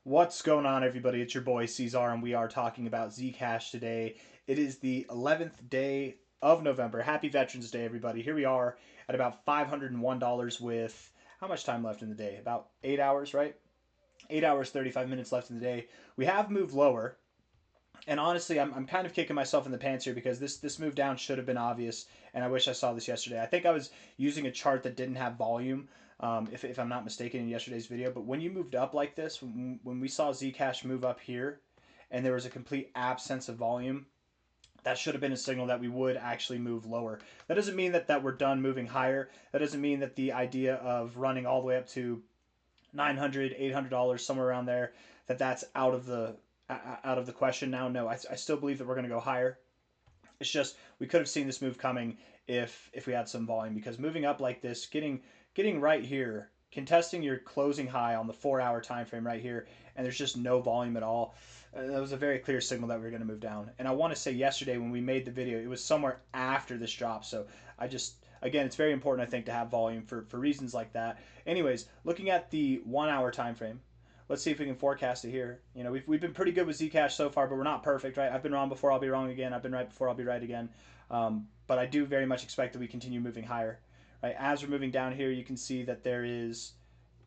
What's going on, everybody? It's your boy C-Zar, and we are talking about Zcash today. It is the 11th day of November. Happy Veterans Day, everybody. Here we are at about $501 with how much time left in the day? About 8 hours, right? 8 hours, 35 minutes left in the day. We have moved lower, and honestly, I'm kind of kicking myself in the pants here because this move down should have been obvious, and I wish I saw this yesterday. I think I was using a chart that didn't have volume, if I'm not mistaken, in yesterday's video. But when you moved up like this, when we saw Zcash move up here, and there was a complete absence of volume, that should have been a signal that we would actually move lower. That doesn't mean that we're done moving higher. That doesn't mean that the idea of running all the way up to $900, $800, somewhere around there, that's out of the question now. No, I still believe that we're going to go higher. It's just we could have seen this move coming if we had some volume, because moving up like this, getting right here, contesting your closing high on the 4 hour time frame right here, and there's just no volume at all. That was a very clear signal that we were going to move down. And I want to say yesterday when we made the video, it was somewhere after this drop. So I just, again, it's very important, I think, to have volume for reasons like that. Anyways, looking at the 1 hour time frame, let's see if we can forecast it here. You know, we've been pretty good with Zcash so far, but we're not perfect, right? I've been wrong before, I'll be wrong again. I've been right before, I'll be right again. But I do very much expect that we continue moving higher, right? As we're moving down here, you can see that there is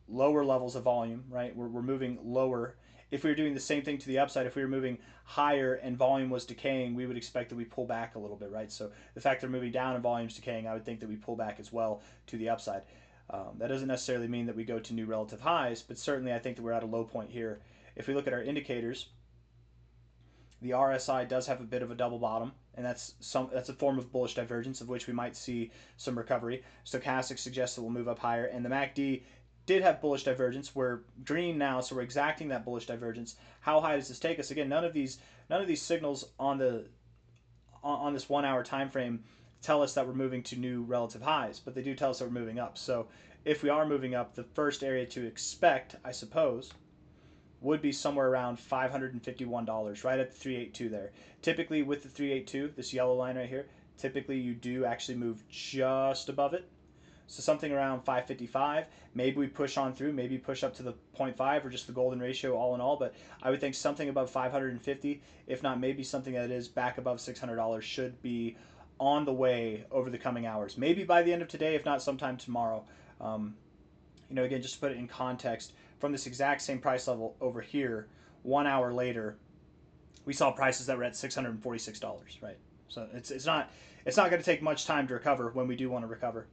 lower levels of volume, right? We're moving lower. If we were doing the same thing to the upside, if we were moving higher and volume was decaying, we would expect that we pull back a little bit, right? So the fact that we're moving down and volume's decaying, I would think that we pull back as well to the upside. That doesn't necessarily mean that we go to new relative highs, but certainly I think that we're at a low point here. If we look at our indicators, the RSI does have a bit of a double bottom, and that's a form of bullish divergence, of which we might see some recovery. Stochastic suggests that we'll move up higher, and the MACD did have bullish divergence. We're green now, so we're exacting that bullish divergence. How high does this take us? Again, none of these signals on this 1 hour time frame tell us that we're moving to new relative highs, but they do tell us that we're moving up. So if we are moving up, the first area to expect, I suppose, would be somewhere around $551, right at the 382 there. Typically with the 382, this yellow line right here, typically you do actually move just above it. So something around 555. Maybe we push on through, maybe push up to the 0.5 or just the golden ratio all in all. But I would think something above 550, if not maybe something that is back above $600, should be on the way over the coming hours. Maybe by the end of today, if not sometime tomorrow. Again, just to put it in context, from this exact same price level over here, 1 hour later, we saw prices that were at $646, right? So it's not going to take much time to recover when we do want to recover.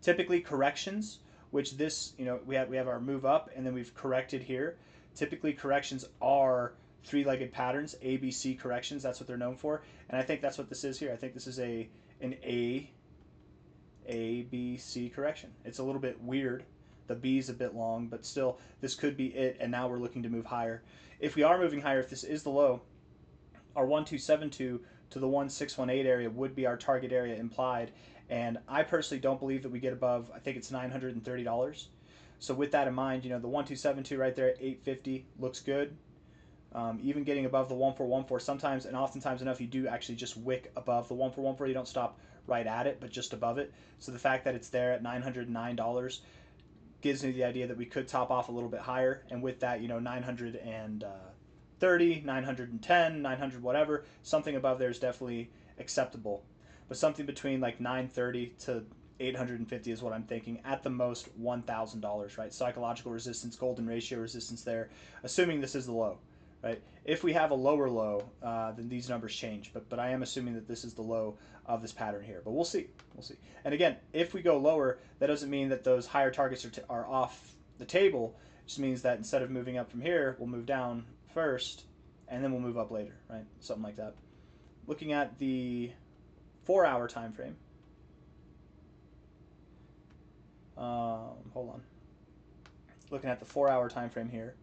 Typically corrections, which this, we have our move up and then we've corrected here. Typically corrections are three-legged patterns, ABC corrections. That's what they're known for, and I think that's what this is here. I think this is an ABC correction. It's a little bit weird. The B is a bit long, but still, this could be it, and now we're looking to move higher. If we are moving higher, if this is the low, our 1272 to the 1618 area would be our target area implied, and I personally don't believe that we get above, I think it's $930. So with that in mind, the 1272 right there at 850 looks good. Even getting above the 1414 sometimes, and oftentimes enough, you do actually just wick above the 1414. You don't stop right at it, but just above it. So the fact that it's there at $909 gives me the idea that we could top off a little bit higher, and with that, 930, 910, 900, whatever, something above there is definitely acceptable. But something between like 930 to 850 is what I'm thinking. At the most, $1,000, right? Psychological resistance, golden ratio resistance there, assuming this is the low, right? If we have a lower low, then these numbers change. But I am assuming that this is the low of this pattern here. But we'll see. We'll see. And again, if we go lower, that doesn't mean that those higher targets are off the table. It just means that instead of moving up from here, we'll move down first, and then we'll move up later, right? Something like that. Looking at the 4 hour time frame. Hold on. Looking at the 4 hour time frame here,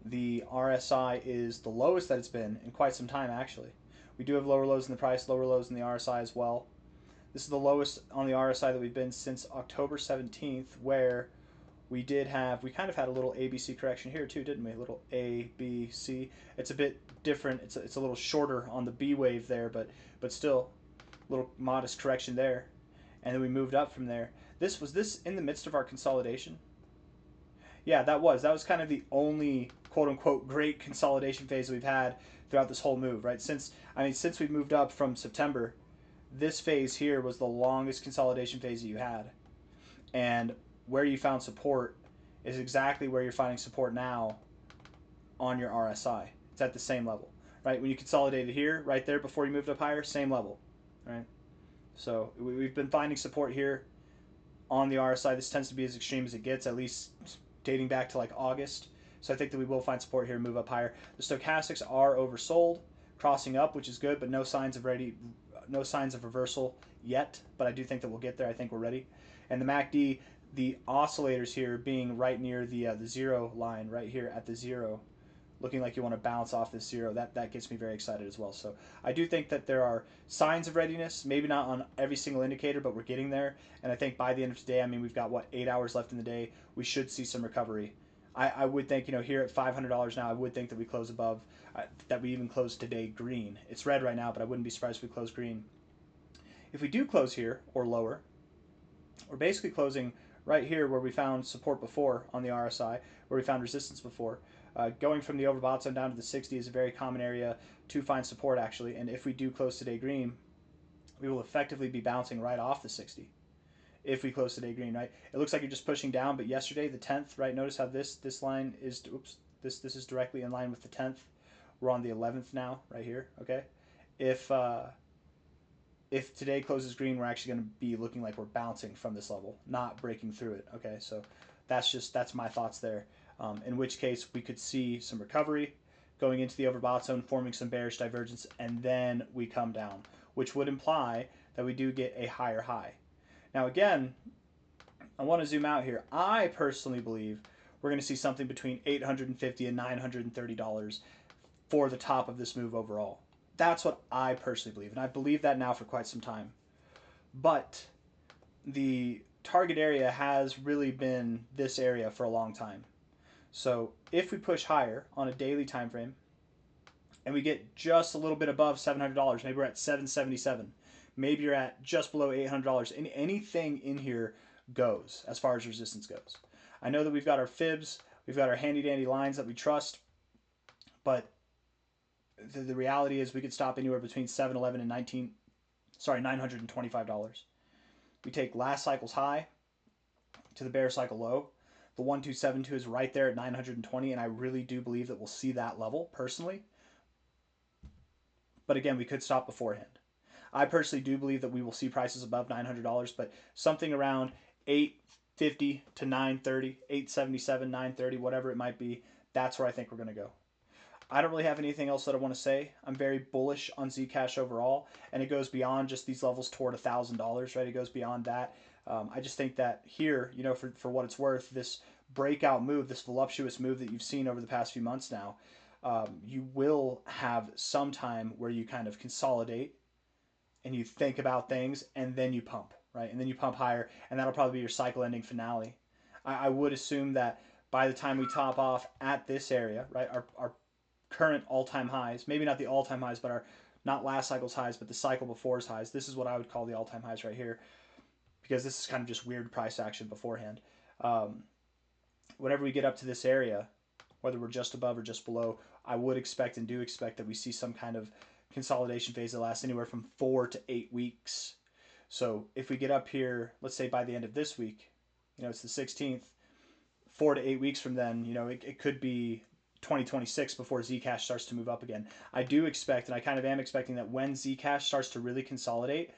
the RSI is the lowest that it's been in quite some time, actually. We do have lower lows in the price, lower lows in the RSI as well. This is the lowest on the RSI that we've been since October 17th, where we kind of had a little ABC correction here too, didn't we? A little A, B, C. It's a bit different. It's a little shorter on the B wave there, but still a little modest correction there. And then we moved up from there. Was this in the midst of our consolidation? Yeah, that was kind of the only quote unquote great consolidation phase we've had throughout this whole move, right? Since we moved up from September, this phase here was the longest consolidation phase that you had. And where you found support is exactly where you're finding support now on your RSI. It's at the same level, right? When you consolidated here, right there before you moved up higher, same level, right? So we've been finding support here on the RSI. This tends to be as extreme as it gets, at least dating back to like August. So I think that we will find support here and move up higher. The stochastics are oversold, crossing up, which is good, but no signs of reversal yet. But I do think that we'll get there. I think we're ready. And the MACD, the oscillators here being right near the zero line, right here at the zero, looking like you want to bounce off this zero. That gets me very excited as well. So I do think that there are signs of readiness, maybe not on every single indicator, but we're getting there. And I think by the end of today, I mean, we've got, what, 8 hours left in the day, we should see some recovery. I would think, here at $500 now, I would think that we close above, that we even close today green. It's red right now, but I wouldn't be surprised if we close green. If we do close here or lower, we're basically closing right here where we found support before on the RSI, where we found resistance before. Going from the overbought zone down to the 60 is a very common area to find support, actually. And if we do close today green, we will effectively be bouncing right off the 60 if we close today green, right? It looks like you're just pushing down, but yesterday, the 10th, right? Notice how this line is, this is directly in line with the 10th. We're on the 11th now, right here, okay? If today closes green, we're actually going to be looking like we're bouncing from this level, not breaking through it, okay? So that's my thoughts there. In which case, we could see some recovery going into the overbought zone, forming some bearish divergence, and then we come down, which would imply that we do get a higher high. Now, again, I want to zoom out here. I personally believe we're going to see something between $850 and $930 for the top of this move overall. That's what I personally believe, and I believe that now for quite some time. But the target area has really been this area for a long time. So if we push higher on a daily time frame and we get just a little bit above $700, maybe we're at $777, maybe you're at just below $800, and anything in here goes as far as resistance goes. I know that we've got our fibs, we've got our handy dandy lines that we trust, but the reality is we could stop anywhere between $711 and $925. We take last cycle's high to the bear cycle low. The 1272 is right there at 920, and I really do believe that we'll see that level personally. But again, we could stop beforehand. I personally do believe that we will see prices above $900, but something around $850 to $930, $877, $930, whatever it might be, that's where I think we're going to go. I don't really have anything else that I want to say. I'm very bullish on Zcash overall, and it goes beyond just these levels toward $1,000, right? It goes beyond that. I just think that here, for what it's worth, this breakout move, this voluptuous move that you've seen over the past few months now, you will have some time where you kind of consolidate and you think about things, and then you pump, right? And then you pump higher, and that'll probably be your cycle ending finale. I would assume that by the time we top off at this area, right, our current all-time highs, maybe not the all-time highs, but our not last cycle's highs, but the cycle before's highs. This is what I would call the all-time highs right here, because this is kind of just weird price action beforehand. Whenever we get up to this area, whether we're just above or just below, I would expect and do expect that we see some kind of consolidation phase that lasts anywhere from 4 to 8 weeks. So if we get up here, let's say by the end of this week, it's the 16th, 4 to 8 weeks from then, it could be 2026 before Zcash starts to move up again. I do expect, and I kind of am expecting, that when Zcash starts to really consolidate,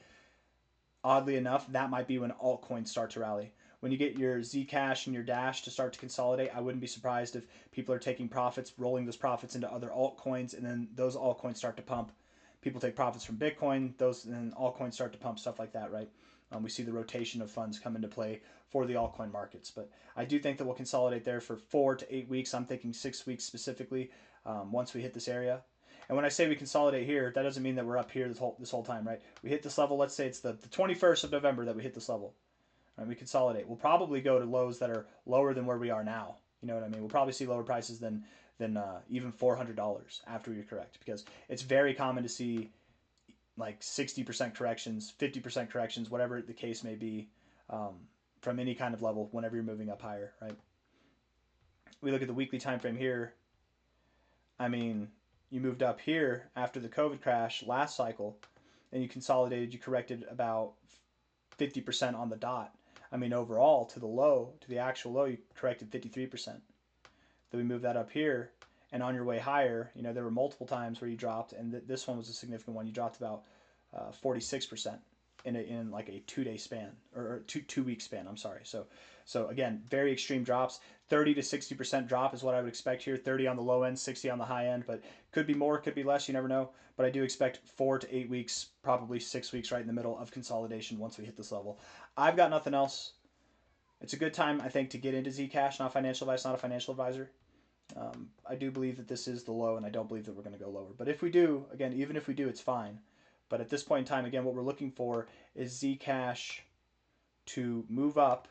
oddly enough, that might be when altcoins start to rally. When you get your Zcash and your Dash to start to consolidate, I wouldn't be surprised if people are taking profits, rolling those profits into other altcoins, and then those altcoins start to pump. People take profits from Bitcoin, and then altcoins start to pump, stuff like that, right? We see the rotation of funds come into play for the altcoin markets. But I do think that we'll consolidate there for 4 to 8 weeks. I'm thinking 6 weeks specifically once we hit this area. And when I say we consolidate here, that doesn't mean that we're up here this whole time, right? We hit this level, let's say it's the 21st of November that we hit this level. Right? We consolidate. We'll probably go to lows that are lower than where we are now. You know what I mean? We'll probably see lower prices than even $400 after we correct, because it's very common to see like 60% corrections, 50% corrections, whatever the case may be, from any kind of level whenever you're moving up higher, right? We look at the weekly time frame here. I mean, you moved up here after the COVID crash last cycle, and you consolidated, you corrected about 50% on the dot. I mean, overall, to the low, to the actual low, you corrected 53%. Then we move that up here, and on your way higher, there were multiple times where you dropped, and this one was a significant one. You dropped about 46% in like a 2 day span, or two week span. I'm sorry. So again, very extreme drops. 30 to 60% drop is what I would expect here. 30 on the low end, 60 on the high end, but could be more, could be less. You never know. But I do expect 4 to 8 weeks, probably 6 weeks, right in the middle of consolidation once we hit this level. I've got nothing else. It's a good time, I think, to get into Zcash. Not financial advice, not a financial advisor. I do believe that this is the low, and I don't believe that we're going to go lower. But if we do, again, even if we do, it's fine. But at this point in time, again, what we're looking for is Zcash to move up.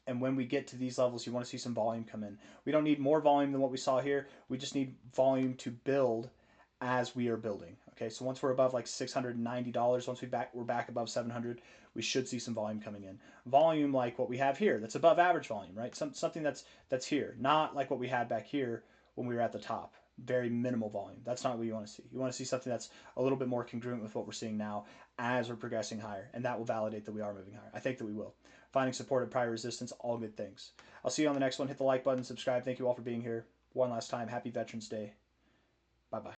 And when we get to these levels, you want to see some volume come in. We don't need more volume than what we saw here. We just need volume to build as we are building. Okay, so once we're above like $690, once we're back above 700, we should see some volume coming in. Volume like what we have here, that's above average volume, right? Something that's here, not like what we had back here when we were at the top. Very minimal volume. That's not what you want to see. You want to see something that's a little bit more congruent with what we're seeing now as we're progressing higher, and that will validate that we are moving higher. I think that we will. Finding support at prior resistance, all good things. I'll see you on the next one. Hit the like button, subscribe. Thank you all for being here. One last time, happy Veterans Day. Bye-bye.